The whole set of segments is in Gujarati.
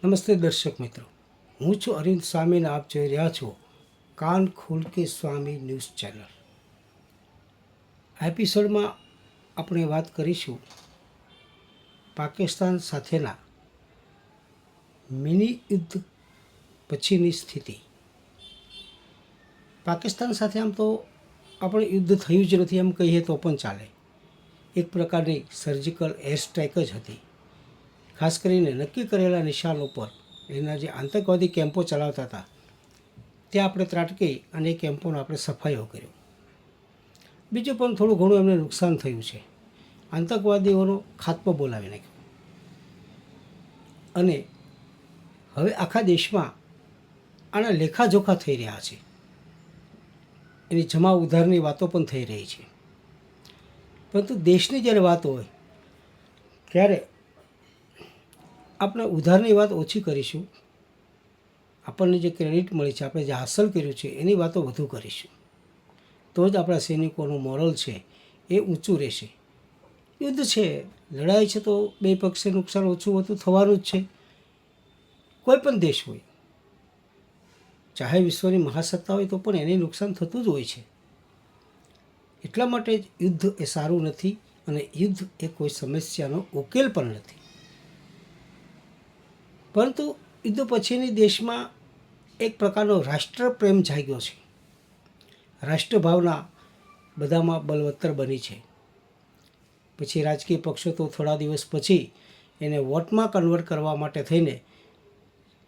નમસ્તે દર્શક મિત્રો, હું છું અરવિંદ સ્વામીને આપ જોઈ રહ્યા છો કાન ખોલ કે સ્વામી ન્યૂઝ ચેનલ. આ એપિસોડમાં આપણે વાત કરીશું પાકિસ્તાન સાથેના મિની યુદ્ધ પછીની સ્થિતિ. પાકિસ્તાન સાથે આમ તો આપણે યુદ્ધ થયું જ નથી એમ કહીએ તો પણ ચાલે. એક પ્રકારની સર્જિકલ એર સ્ટ્રાઇક જ હતી. ખાસ કરીને નક્કી કરેલા નિશાન ઉપર એના જે આતંકવાદી કેમ્પો ચલાવતા હતા ત્યાં આપણે ત્રાટકી અને એ કેમ્પોનો આપણે સફાઈઓ કર્યો. બીજું પણ થોડું ઘણું એમને નુકસાન થયું છે. આતંકવાદીઓનો ખાત્મો બોલાવી નાખ્યો અને હવે આખા દેશમાં આના લેખાજોખા થઈ રહ્યા છે. એની જમા ઉધારની વાતો પણ થઈ રહી છે. પરંતુ દેશની જ્યારે વાત હોય ત્યારે આપણે ઉધારની વાત ઓછી કરીશું. આપણને જે ક્રેડિટ મળી છે, આપણે જે હાંસલ કર્યું છે એની વાતો વધુ કરીશું. તો જ આપણા સૈનિકોનું મોરલ છે એ ઊંચું રહેશે. યુદ્ધ છે, લડાઈ છે, તો બે પક્ષે નુકસાન ઓછું વધુ થવાનું જ છે. કોઈ પણ દેશ હોય, ચાહે વિશ્વની મહાસત્તા હોય તો પણ એને નુકસાન થતું જ હોય છે. એટલા માટે જ યુદ્ધ એ સારું નથી અને યુદ્ધ એ કોઈ સમસ્યાનો ઉકેલ પણ નથી. પરંતુ યુદ્ધ પછીની દેશમાં એક પ્રકારનો રાષ્ટ્રપ્રેમ જાગ્યો છે. રાષ્ટ્રભાવના બધામાં બલવત્તર બની છે. પછી રાજકીય પક્ષો તો થોડા દિવસ પછી એને વોટમાં કન્વર્ટ કરવા માટે થઈને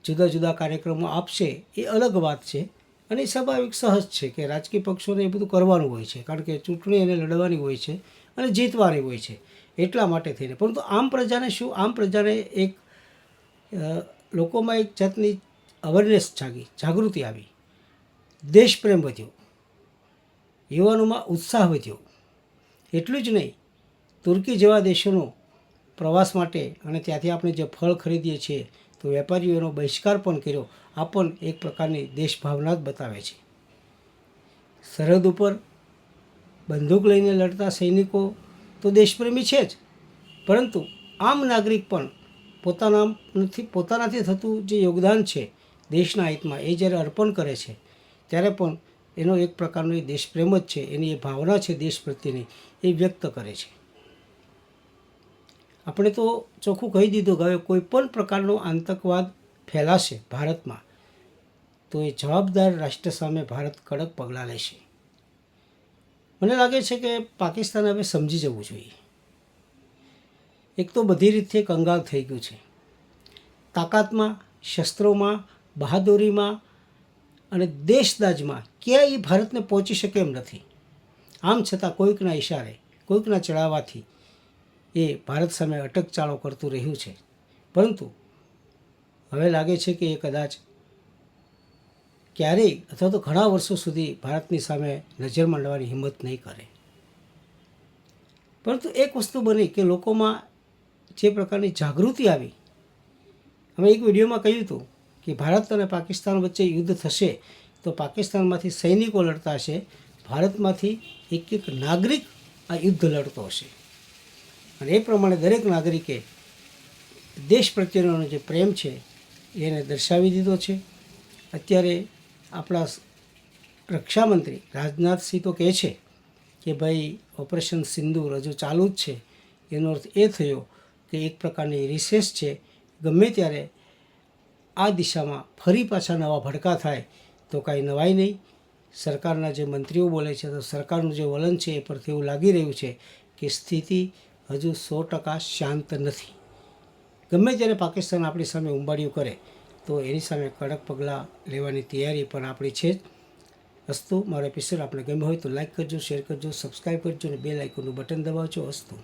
જુદા જુદા કાર્યક્રમો આપશે, એ અલગ વાત છે અને એ સ્વાભાવિક સહજ છે કે રાજકીય પક્ષોને એ બધું કરવાનું હોય છે, કારણ કે ચૂંટણી એને લડવાની હોય છે અને જીતવાની હોય છે. એટલા માટે થઈને. પરંતુ આમ પ્રજાને શું, આમ પ્રજાને એક લોકોમાં એક જાતની અવેરનેસ જાગી, જાગૃતિ આવી, દેશપ્રેમ વધ્યો, યુવાનોમાં ઉત્સાહ વધ્યો. એટલું જ નહીં, તુર્કી જેવા દેશોનો પ્રવાસ માટે અને ત્યાંથી આપણે જે ફળ ખરીદીએ છીએ તો વેપારીઓ એનો બહિષ્કાર પણ કર્યો. આ પણ એક પ્રકારની દેશભાવના જ બતાવે છે. સરહદ ઉપર બંદૂક લઈને લડતા સૈનિકો તો દેશપ્રેમી છે જ, પરંતુ આમ નાગરિક પણ પોતાનાથી થતું જે યોગદાન છે દેશના હિતમાં, એ જ્યારે અર્પણ કરે છે ત્યારે પણ એનો એક પ્રકારનો એ દેશપ્રેમ જ છે, એની એ ભાવના છે દેશ પ્રત્યેની, એ વ્યક્ત કરે છે. આપણે તો ચોખ્ખું કહી દીધું કે હવે કોઈ પણ પ્રકારનો આતંકવાદ ફેલાશે ભારતમાં તો એ જવાબદાર રાષ્ટ્ર સામે ભારત કડક પગલાં લેશે. મને લાગે છે કે પાકિસ્તાન હવે સમજી જવું જોઈએ. એક તો બધી રીતથી કંગાલ થઈ ગયું છે. તાકાતમાં, શસ્ત્રોમાં, બહાદુરીમાં અને દેશદાજમાં ક્યાંય ભારતને પહોંચી શકે એમ નથી. આમ છતાં કોઈકના ઇશારે, કોઈકના ચડાવવાથી એ ભારત સામે અટકચાળો કરતું રહ્યું છે. પરંતુ હવે લાગે છે કે એ કદાચ ક્યારેય અથવા તો ઘણા વર્ષો સુધી ભારતની સામે નજર માંડવાની હિંમત નહીં કરે. પરંતુ એક વસ્તુ બની કે લોકોમાં જે પ્રકારની જાગૃતિ આવી. અમે એક વિડીયોમાં કહ્યું હતું કે ભારત અને પાકિસ્તાન વચ્ચે યુદ્ધ થશે તો પાકિસ્તાનમાંથી સૈનિકો લડતા હશે, ભારતમાંથી એક એક નાગરિક આ યુદ્ધ લડતો હશે. અને એ પ્રમાણે દરેક નાગરિકે દેશ પ્રત્યેનો જે પ્રેમ છે એને દર્શાવી દીધો છે. અત્યારે આપણા રક્ષામંત્રી રાજનાથસિંહ તો કહે છે કે ભાઈ ઓપરેશન સિંદૂર હજુ ચાલુ જ છે. એનો અર્થ એ થયો કે એક પ્રકારની રિસેસ છે. ગમે ત્યારે આ દિશામાં ફરી પાછા નવા ભડકા થાય તો કાંઈ નવાઈ નહીં. સરકારના જે મંત્રીઓ બોલે છે તો સરકારનું જે વલણ છે એ પરથી એવું લાગી રહ્યું છે કે સ્થિતિ હજુ 100% શાંત નથી. ગમે ત્યારે પાકિસ્તાન આપણી સામે ઉંબાડિયું કરે તો એની સામે કડક પગલાં લેવાની તૈયારી પણ આપણી છે જ. અસ્તુ. મારો એપિસોડ આપણે ગમ્યો હોય તો લાઈક કરજો, શેર કરજો, સબસ્ક્રાઈબ કરજો અને બેલ આઇકોનનું બટન દબાવજો. અસ્તુ.